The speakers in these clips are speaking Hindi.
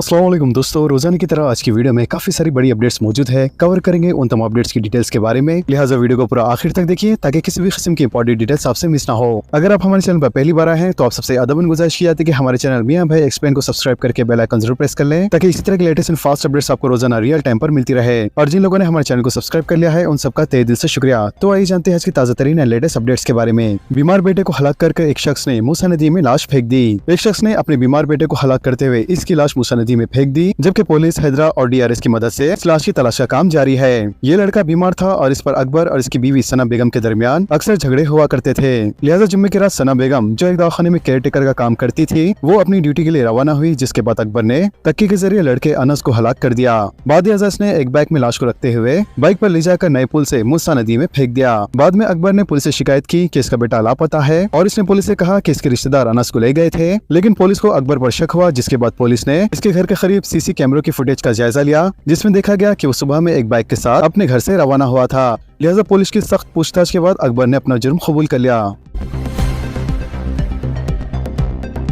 अस्सलाम वालेकुम दोस्तों, रोजाना की तरह आज की वीडियो में काफी सारी बड़ी अपडेट्स मौजूद है। कवर करेंगे उन तमाम अपडेट्स की डिटेल्स के बारे में, लिहाजा वीडियो को पूरा आखिर तक देखिए ताकि किसी भी किस्म की इंपॉर्टेंट डिटेल्स आपसे मिस ना हो। अगर आप हमारे चैनल पर पहली बार आए हैं तो आप सबसे अदबन गुजारिश की जाती है कि हमारे चैनल मियां भाई एक्सप्लेन को सब्सक्राइब करके बेल आइकन जरूर प्रेस कर लें ताकि इसी तरह की लेटेस्ट एंड फास्ट अपडेट्स आपको रोजाना रियल टाइम पर मिलती रहे। और जिन लोगों ने हमारे चैनल को सब्सक्राइब कर लिया है उन सबका तहे दिल से शुक्रिया। तो आइए जानते हैं आज की ताजा तरीन एंड लेटेस्ट अपडेट्स के बारे में। बीमार बेटे को हलाक करके एक शख्स ने मूसा नदी में लाश फेंक दी। एक शख्स ने अपने बीमार बेटे को हलाक करते हुए इसकी लाश मूसा नदी में फेंक दी, जबकि पुलिस, हैदरा और डीआरएस की मदद से इस लाश की तलाश का काम जारी है। ये लड़का बीमार था और इस पर अकबर और इसकी बीवी सना बेगम के दरमियान अक्सर झगड़े हुआ करते थे। लिहाजा जुम्मे की रात सना बेगम, जो एक दवाखाने में केयर टेकर का काम करती थी, वो अपनी ड्यूटी के लिए रवाना हुई, जिसके बाद अकबर ने तक्की के जरिए लड़के अनस को हलाक कर दिया। बाद ने एक बैग में लाश को रखते हुए बाइक पर ले जाकर नए पुल से मूसा नदी में फेंक दिया। बाद में अकबर ने पुलिस से शिकायत की कि इसका बेटा लापता है और इसने पुलिस से कहा कि इसके रिश्तेदार अनस को ले गए थे, लेकिन पुलिस को अकबर पर शक हुआ, जिसके बाद पुलिस ने इसके घर के करीब सीसी कैमरों की फुटेज का जायजा लिया, जिसमें देखा गया कि वो सुबह में एक बाइक के साथ अपने घर से रवाना हुआ था। लिहाजा पुलिस की सख्त पूछताछ के बाद अकबर ने अपना जुर्म कबूल कर लिया।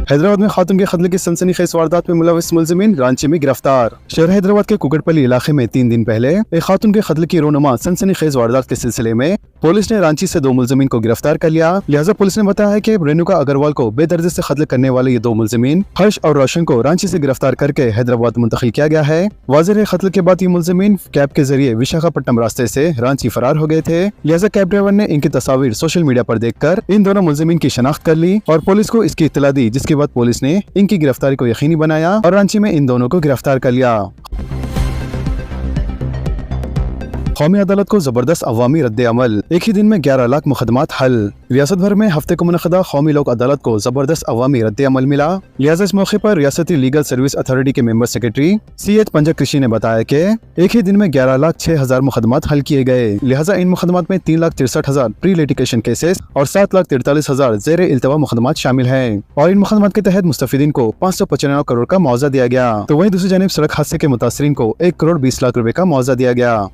हैदराबाद में खातून के कत्ल की सनसनीखेज वारदात में मुलविस मुलजिमीन रांची में गिरफ्तार। शहर हैदराबाद के कुकटपल्ली इलाके में 3 दिन पहले एक खातून के कत्ल की रोनुमा सनसनीखेज वारदात के सिलसिले में पुलिस ने रांची से 2 मुलजिमीन को गिरफ्तार कर लिया। लिहाजा पुलिस ने बताया है कि रेणुका अग्रवाल को बेदर्जे से कत्ल करने वाले ये 2 मुलजिमीन हर्ष और रोशन को रांची से गिरफ्तार करके हैदराबाद मुंतकिल किया गया है। वाज़ेह है, कत्ल के बाद ये मुलजिमीन कैब के जरिए विशाखापट्टनम रास्ते से रांची फरार हो गए थे। लिहाजा कैब ड्राइवर ने इनकी तस्वीर सोशल मीडिया पर देखकर इन दोनों मुलजिमीन की शनाख्त कर ली और पुलिस को इसकी इत्तला दी, जिसके बाद पुलिस ने इनकी गिरफ्तारी को यकीनी बनाया और रांची में इन दोनों को गिरफ्तार कर लिया। कौमी अदालत को जबरदस्त अवामी रद्द अमल, एक ही दिन में 11 लाख मुकदमात हल। रियासत भर में हफ्ते को मुनक़दा कौमी लोक अदालत को जबरदस्त अवामी रद्द अमल मिला। लिहाजा इस मौके पर रियासती लीगल सर्विस अथॉरिटी के मेंबर सेक्रेटरी CH पंजा कृषि ने बताया कि एक ही दिन में 11,06,000 मुकदमात हल किए गए। लिहाजा इन मुकदमात में 3,63,000 प्री लिटिगेशन केसेस और 7,43,000 ज़ेर इल्तवा मुकदमात शामिल हैं और इन मुकदमात के तहत मुस्तफिदीन को 595 करोड़ का मुआवजा दिया गया। तो वहीं दूसरी जानिब सड़क हादसे के मुतासरीन को 1 करोड़ 20 लाख रुपए का मुआवजा दिया गया।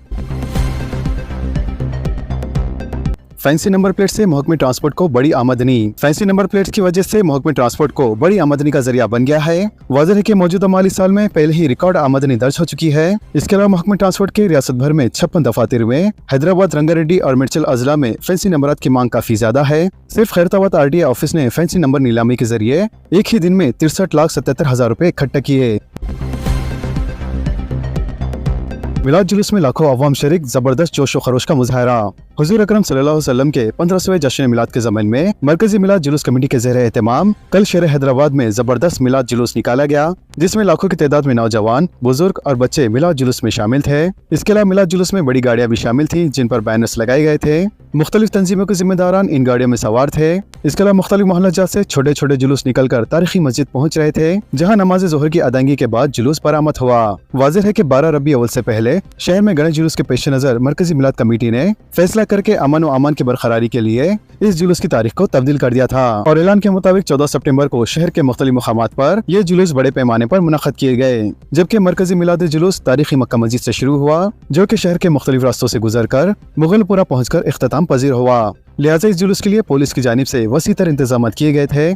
फैंसी नंबर प्लेट से महकमे ट्रांसपोर्ट को बड़ी आमदनी। फैंसी नंबर प्लेट की वजह से महकमे ट्रांसपोर्ट को बड़ी आमदनी का जरिया बन गया है। वाज़ेह है कि मौजूदा माली साल में पहले ही रिकॉर्ड आमदनी दर्ज हो चुकी है। इसके अलावा महकमे ट्रांसपोर्ट के रियासत भर में 56 दफातर में हैदराबाद, रंगारेड्डी और मिर्चल अजला में फैंसी नंबरात की मांग काफी ज्यादा है। सिर्फ खैरताबाद RTA ऑफिस ने फैंसी नंबर नीलामी के जरिए एक ही दिन में 63,77,000 रुपए इकट्ठा किए। मिलाद जुलूस में लाखों अवाम शरीक, जबरदस्त जोश व खरोश का मुजाहरा। हुजूर अकरम सल्लल्लाहु अलैहि वसल्लम के 15वें जश्न मिलाद के ज़मन में मरकजी मिलाद जुलूस कमेटी के ज़ेर एहतमाम कल शहर हैदराबाद में जबरदस्त मिलाद जुलूस निकाला गया, जिसमें लाखों की तादाद में नौजवान, बुजुर्ग और बच्चे मिलाद जुलूस में शामिल थे। इसके अलावा मिलाद जुलूस में बड़ी गाड़ियां भी शामिल थी, जिन पर बैनर्स लगाए गए थे। मुख्तलिफ तंजीमों के जिम्मेदारान इन गाड़ियों में सवार थे। इसके अलावा मुख्तलिफ मोहल्लाजात से छोटे छोटे जुलूस निकलकर तारीखी मस्जिद पहुंच रहे थे, जहां नमाज जोहर की अदायगी के बाद जुलूस बरामद हुआ। वाज़ेह है कि 12 रबी अव्वल से पहले शहर में गणेश जुलूस के पेश नजर मरकजी मिलाद कमेटी ने फैसला करके अमन व अमान की बरकरारी के लिए इस जुलूस की तारीख को तब्दील कर दिया था और ऐलान के मुताबिक 14 सितंबर को शहर के मुख्तलिफ मुकामात पर ये जुलूस बड़े पैमाने पर मुनक़द किए गए, जबकि मरकजी मिलाद जुलूस तारीखी मक्का मस्जिद से शुरू हुआ, जो कि शहर के मुख्तलिफ रास्तों से गुजरकर मुगलपुरा पहुंचकर इख्तिताम पजीर हुआ। लिहाजा इस जुलूस के लिए पुलिस की जानिब से वसी तर इंतजाम किए गए थे।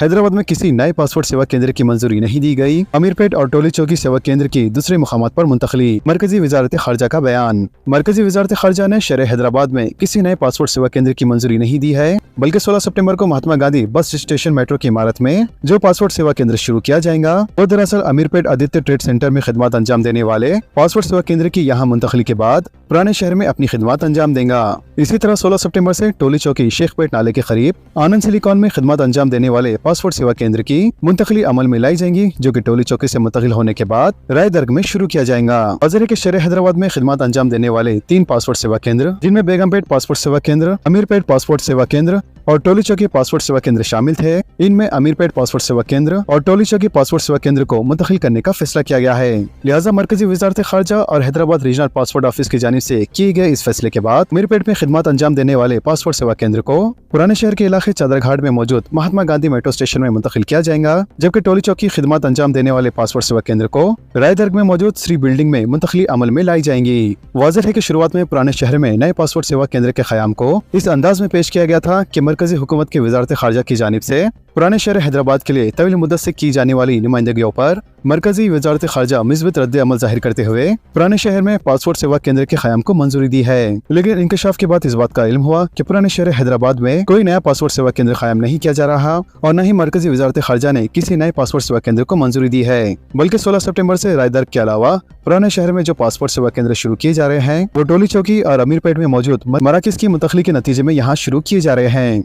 हैदराबाद में किसी नए पासपोर्ट सेवा केंद्र की मंजूरी नहीं दी गई। अमीरपेट और टोली चौकी सेवा केंद्र की दूसरे मुकामात पर मुंतकली। मरकजी वजारत खारजा का बयान। मरकजी वजारत खारजा ने शहर हैदराबाद में किसी नए पासपोर्ट सेवा केंद्र की मंजूरी नहीं दी है, बल्कि 16 सितंबर को Mahatma Gandhi bus station metro की इमारत में जो पासपोर्ट सेवा केंद्र शुरू किया जाएगा, वो दरअसल अमीरपेट आदित्य ट्रेड सेंटर में खिदमत अंजाम देने वाले पासपोर्ट सेवा केंद्र की यहाँ मुंतकली के बाद पुराने शहर में अपनी खिदमत अंजाम देगा। इसी तरह 16 सितंबर से टोली चौकी शेखपेट नाले के करीब आनंद सिलिकॉन में खिदमत अंजाम देने वाले पासपोर्ट सेवा केंद्र की मुंतकली अमल में लाई जाएंगी, जो कि टोली चौकी से मुंतकिल होने के बाद रायदर्ग में शुरू किया जाएगा। वाज़ेह के शहर हैदराबाद में खिदमत अंजाम देने वाले 3 पासपोर्ट सेवा केंद्र, जिनमें बेगमपेट पासपोर्ट सेवा केंद्र, अमीरपेट पासपोर्ट सेवा केंद्र और टोली चौकी पासपोर्ट सेवा केंद्र शामिल थे। इनमें अमीरपेट पासपोर्ट सेवा केंद्र और टोली चौकी पासपोर्ट सेवा केंद्र को मुंतकिल करने का फैसला किया गया है। लिहाजा मरकजी वजारत खारजा और हैदराबाद रीजनल पासपोर्ट ऑफिस की जानिब से किए गए इस फैसले के बाद अमीरपेट में खिदमत अंजाम देने वाले पासपोर्ट सेवा केंद्र को पुराने शहर के इलाके चादरघाट में मौजूद महात्मा गांधी मेट्रो स्टेशन में मुंतकिल किया जाएगा, जबकि टोली चौकी खिदमत अंजाम देने वाले पासपोर्ट सेवा केंद्र को रायदर्ग में मौजूद श्री बिल्डिंग में मुंतकिली अमल में लाई जाएंगी। वाज़ेह है कि शुरुआत में पुराने शहर में नए पासपोर्ट सेवा केंद्र के क़याम को इस अंदाज में पेश किया गया था कि मरकजी हुकूमत की वजारत खारजा की जानिब से पुराने शहर हैदराबाद के लिए तवील मुद्दत से की जाने वाली नुमाइंदगियों पर मरकजी वजारत खारजा मिस्बत रद्द अमल जाहिर करते हुए पुराने शहर में पासपोर्ट सेवा केंद्र के क़याम को मंजूरी दी है। लेकिन इंकशाफ के बाद इस बात का इल्म हुआ कि पुराने शहर हैदराबाद में कोई नया पासपोर्ट सेवा केंद्र कायम नहीं किया जा रहा और न ही मरकजी वजारत खारजा ने किसी नए पासपोर्ट सेवा केंद्र को मंजूरी दी है, बल्कि 16 सितंबर से रायदार के अलावा पुराने शहर में जो पासपोर्ट सेवा केंद्र शुरू किए जा रहे हैं वो टोली चौकी और अमीरपेट में मौजूद मराकज की मुंतकली के नतीजे में यहाँ शुरू किए जा रहे हैं।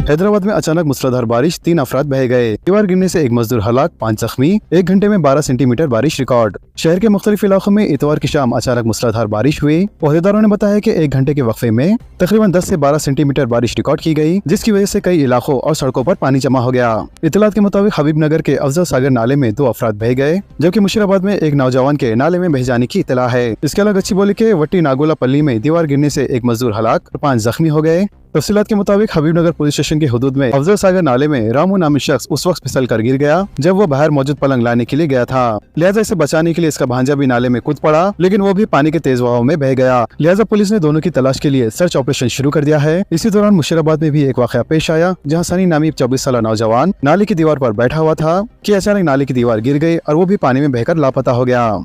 हैदराबाद में अचानक मूसलाधार बारिश, 3 अफराद बह गए। दीवार गिरने से 1 मजदूर हलाक, 5 जख्मी। 1 घंटे में 12 सेंटीमीटर बारिश रिकॉर्ड। शहर के मुख्तलिफ इलाकों में इतवार की शाम अचानक मूसलाधार बारिश हुई। ओहदेदारों ने बताया कि 1 घंटे के वक्फे में तकरीबन 10 से 12 सेंटीमीटर बारिश रिकॉर्ड की गई, जिसकी वजह से कई इलाकों और सड़कों पर पानी जमा हो गया। इतलात के मुताबिक हबीबनगर के अफजल सागर नाले में 2 अफराद बह गए, जबकि मुशीराबाद में एक नौजवान के नाले में बह जाने की इतला है। इसके अलावा गच्चीबौली के वट्टी नागोला पल्ली में दीवार गिरने से 1 मजदूर हलाक और 5 जख्मी हो गए। तफसीलात के मुताबिक हबीबनगर पुलिस स्टेशन के हुदूद में अफजल सागर नाले में रामू नामी शख्स उस वक्त फिसल कर गिर गया जब वो बाहर मौजूद पलंग लाने के लिए गया था। लिहाजा इसे बचाने के लिए इसका भांजा भी नाले में कूद पड़ा, लेकिन वो भी पानी के तेज बहाव में बह गया। लिहाजा पुलिस ने दोनों की तलाश के लिए सर्च ऑपरेशन शुरू कर दिया है। इसी दौरान मुशीराबाद में भी एक वाकया पेश आया, जहाँ सनी नामी 24 साल नौजवान नाले की दीवार पर बैठा हुआ था कि अचानक नाले की दीवार गिर गई और वो भी पानी में बहकर लापता हो गया।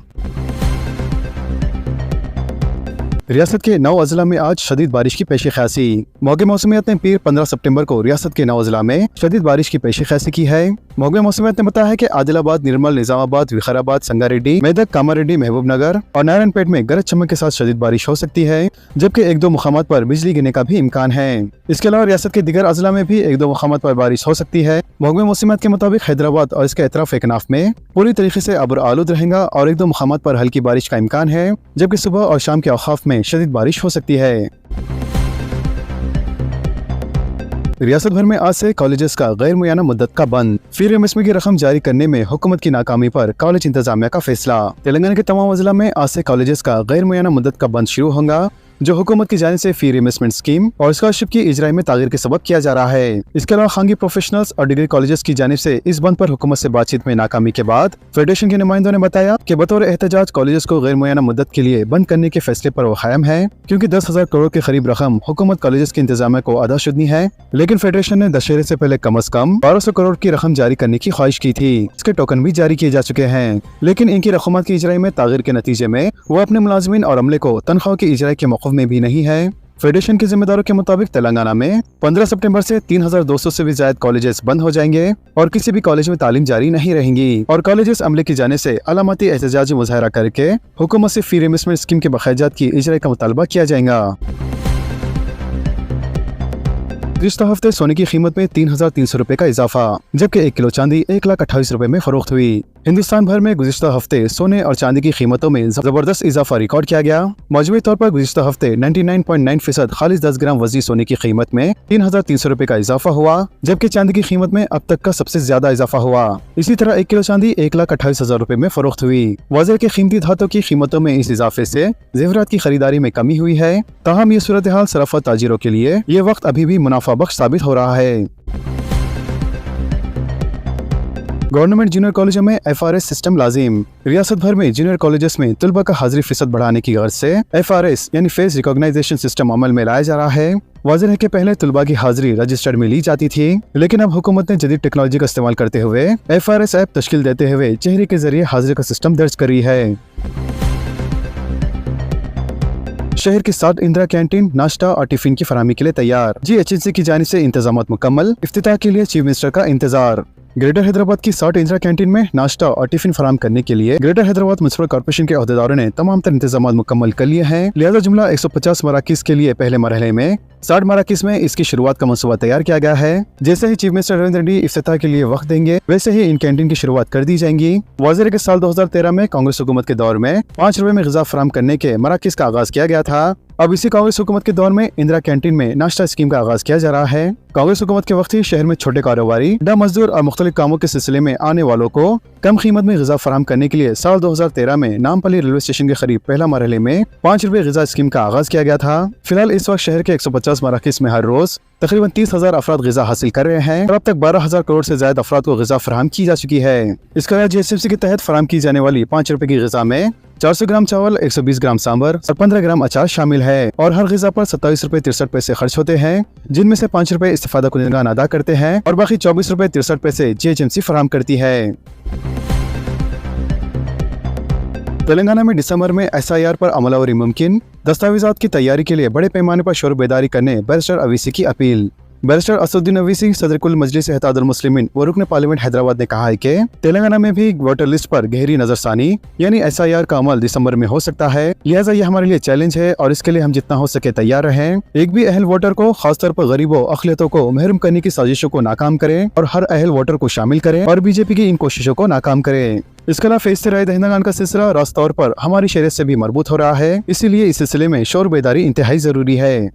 रियासत के 9 अजला में आज शदीद बारिश की पेशी ख्यासी। मौगे मौसमियात ने पीर 15 सितंबर को रियासत के 9 अजला में शदीद बारिश की पेशी ख्यासी की है। मौगे मौसमियात ने बताया है कि आदिलाबाद, निर्मल, निजामाबाद, विखाराबाद, संगारेड्डी, मेदक, कामारेड्डी, महबूबनगर और नारायणपेट में गरज चमक के साथ शदीद बारिश हो सकती है, जबकि 1-2 मुकामात पर बिजली गिरने का भी इम्कान है। इसके अलावा रियासत के दीगर अजला में भी 1-2 मुकामात पर बारिश हो सकती है। मौगे मौसमियात के मुताबिक हैदराबाद और इसके अतराफ एकनाफ में पूरी तरीके से अब्र आलूद रहेगा और 1-2 मुकामात पर हल्की बारिश का इम्कान है, जबकि सुबह और शाम के औकाफ में शदीद बारिश हो सकती है। रियासत भर में आज से कॉलेजेस का गैर मुय्यना मुद्दत का बंद। फी रेमस्मी की रकम जारी करने में हुकूमत की नाकामी पर कॉलेज इंतजामिया का फैसला। तेलंगाना के तमाम अजला में आज से कॉलेजेस का गैर मुय्यना मुद्दत का बंद शुरू होगा, जो हुकूमत की जानिब से फी रिइन्वेस्टमेंट स्कीम और स्कॉलरशिप की इजराई में तागीर के सबब किया जा रहा है। इसके अलावा खानगी प्रोफेशनल्स और डिग्री कॉलेजेस की जानिब से इस बंद पर हुकूमत से बातचीत में नाकामी के बाद फेडरेशन के नुमाइंदों ने बताया कि बतौर एहतजाज कॉलेजेस को गैर मुय्यना मुद्दत के लिए बंद करने के फैसले पर वो कायम है, क्योंकि 10,000 करोड़ के करीब रकम हुकूमत कॉलेजेस के इंतजामिया को अदा शुदनी है। लेकिन फेडरेशन ने दशहरे से पहले कम अज कम 1200 करोड़ की रकम जारी करने की ख्वाहिश की थी। इसके टोकन भी जारी किए जा चुके हैं, लेकिन इनकी रकूमत की इजराई में तागीर के नतीजे में वो अपने मुलाजमीन और अमले को तनख्वाह की इजराई के मौक़िफ़ में भी नहीं है। फेडरेशन के जिम्मेदारों के मुताबिक तेलंगाना में 15 सितंबर से 3200 से भी ज्यादा कॉलेजेस बंद हो जाएंगे और किसी भी कॉलेज में तालीम जारी नहीं रहेंगी और कॉलेजेस अमले की जाने से अलामती एहतजाजी मुजाहरा करके हुकूमत से फी रिइन्वेस्टमेंट स्कीम के बकायजात की इजराई का मुतालबा किया जाएगा। गुज़िश्ता हफ्ते सोने की कीमत में 3,300 रुपए का इजाफा, जबकि 1 किलो चांदी 1,28,000 रुपए में फरोख्त हुई। हिंदुस्तान भर में गुज़िश्ता हफ्ते सोने और चांदी की कीमतों में जबरदस्त इजाफा रिकॉर्ड किया गया। मजमूई तौर पर गुज़िश्ता हफ्ते 99.9% खालिस 10 ग्राम वज़नी सोने की कीमत में 3,300 रुपए का इजाफा हुआ, जबकि चांदी की कीमत में अब तक का सबसे ज्यादा इजाफा हुआ। इसी तरह 1 किलो चांदी 1,28,000 रुपए में फरोख्त हुई। वाज़ेह के कीमती धातों की कीमतों में इस इजाफे से ज़ेवरात की खरीदारी में कमी हुई है। ताहम ये सूरत हाल सराफा ताजिरों के लिए ये वक्त अभी भी मुनाफा बख्श साबित हो रहा है। गवर्नमेंट जूनियर कॉलेजों में FRS सिस्टम लाजिम। रियासत भर में जूनियर कॉलेजेस में तलबा का हाजिरी फीसद बढ़ाने की गर्ज से FRS यानी फेस रिकॉग्नाइजेशन सिस्टम अमल में लाया जा रहा है। वाज़ेह है कि पहले तलबा की हाजिरी रजिस्टर्ड में ली जाती थी, लेकिन अब हुकूमत ने जदीद टेक्नोलॉजी का इस्तेमाल करते हुए FRS ऐप तश्कील देते हुए चेहरे के जरिए हाजिरी का सिस्टम दर्ज कर रही है। शहर की 60 इंदिरा कैंटीन नाश्ता और टिफिन की फराहमी के लिए तैयार। GHMC की जानिब से इंतजामात मुकम्मल, इफ्तिताह के लिए चीफ मिनिस्टर का इंतजार। ग्रेटर हैदराबाद की 60 इंदिरा कैंटीन में नाश्ता और टिफिन फराहम करने के लिए ग्रेटर हैदराबाद म्युनिसिपल कॉर्पोरेशन के अहदेदारों ने तमाम तर इंतजामात मुकम्मल कर लिए हैं। लिहाजा जुमला 150 मराकिज़ के लिए पहले मरहले में 60 मराकिज़ में इसकी शुरुआत का मंसूबा तैयार किया गया है। जैसे ही चीफ मिनिस्टर रेवंत रेड्डी इफ्तिताह के लिए वक्त देंगे, वैसे ही इन कैंटीन की शुरुआत कर दी जाएंगी। वाज़ेह के साल 2013 में कांग्रेस हुकूमत के दौर में 5 रुपए में ग़िज़ा फराहम करने के मराकिज़ का आगाज किया गया था। अब इसी कांग्रेस हुकूमत के दौर में इंदिरा कैंटीन में नाश्ता स्कीम का आगाज किया जा रहा है। कांग्रेस हुकूमत के वक्त ही शहर में छोटे कारोबारी, डा मजदूर और मुख्तलिफ कामों के सिलसिले में आने वालों को कम कीमत में ग़िज़ा फराहम करने के लिए साल 2013 में नामपल्ली रेलवे स्टेशन के करीब पहला मरहले में 5 रुपए ग़िज़ा स्कीम का आगाज किया गया था। फिलहाल इस वक्त शहर के 150 मराकिज़ में हर रोज तकरीबन 30,000 अफराद ग़िज़ा हासिल कर रहे हैं और अब तक 12,000 करोड़ से ज्यादा अफराद को ग़िज़ा फराहम की जा चुकी है। इसके अलावा GHMC के तहत फराहम की जाने वाली 5 रुपए की ग़िज़ा में 400 ग्राम चावल, 120 ग्राम सांबर और 15 ग्राम अचार शामिल है। और हर ग़िज़ा पर 27 रुपए 63 पैसे खर्च होते हैं, जिनमें से 5 रुपए इस्तिफादा कुनिंदगान अदा करते हैं और बाकी 24 रुपए 63 पैसे GHMC फराहम करती है। तेलंगाना में दिसंबर में SIR पर अमलावरी मुमकिन, दस्तावेजात की तैयारी के लिए बड़े पैमाने पर शोर बेदारी करने बैरिस्टर अवीसी की अपील। बैरिस्टर असदुद्दीन अवीसी, सदर कुल मजलिस इत्तेहादुल मुस्लिमीन व रुकन पार्लियामेंट हैदराबाद ने कहा है कि तेलंगाना में भी वोटर लिस्ट पर गहरी नजरसानी यानी SIR का अमल दिसंबर में हो सकता है, लिहाजा ये हमारे लिए चैलेंज है और इसके लिए हम जितना हो सके तैयार रहें। एक भी अहल वोटर को, खासतौर पर गरीबों अक़लियतों को महरूम करने की साजिशों को नाकाम करें और हर अहल वोटर को शामिल करें और BJP की इन कोशिशों को नाकाम करें। इसके अलावा फेज़ राय दहिंदगान का सिलसिला रास्त तौर पर हमारी शरीयत से भी मरबूत हो रहा है, इसीलिए इस सिलसिले में शोर बेदारी इंतहाई जरूरी है।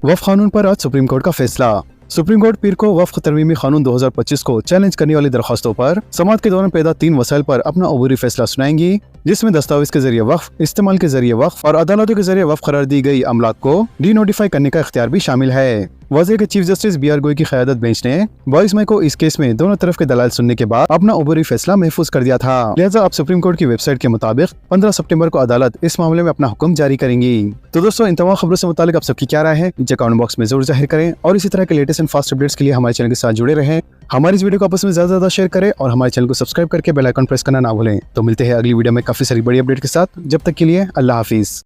वक्फ कानून पर आज सुप्रीम कोर्ट का फैसला। सुप्रीम कोर्ट पीर को वक्फ तरमीमी कानून 2025 को चैलेंज करने वाली दरख्वास्तों पर समाअत के दौरान पैदा 3 वसाइल पर अपना अबूरी फैसला सुनाएंगी, जिसमें दस्तावेज के जरिए वक्फ, इस्तेमाल के जरिए वक्फ और अदालतों के जरिए वक्फ करार दी गई अमलाक को डी नोटिफाई करने का इख्तियार भी शामिल है। वाज़ेह के चीफ जस्टिस BR गोई की क़यादत बेंच ने 22 मई को इस केस में दोनों तरफ के दलाल सुनने के बाद अपना अबूरी फैसला महफूज कर दिया था। लिहाजा अब सुप्रीम कोर्ट की वेबसाइट के मुताबिक 15 सितंबर को अदालत इस मामले में अपना हुक्म जारी करेंगी। तो दोस्तों, इन तमाम खबरों से मुतालिक आप सबकी क्या राय है, नीचे कमेंट बॉक्स में जरूर जाहिर करें और इसी तरह के लेटेस्ट एंड फास्ट अपडेट्स के लिए हमारे चैनल के साथ जुड़े रहें। हमारी इस वीडियो को आपस में ज्यादा शेयर करें और हमारे चैनल को सब्सक्राइब करके बेल आइकन प्रेस करना ना भूलें। तो मिलते हैं अगली वीडियो में काफी सारी बड़ी अपडेट के साथ। जब तक के लिए अल्लाह हाफिज।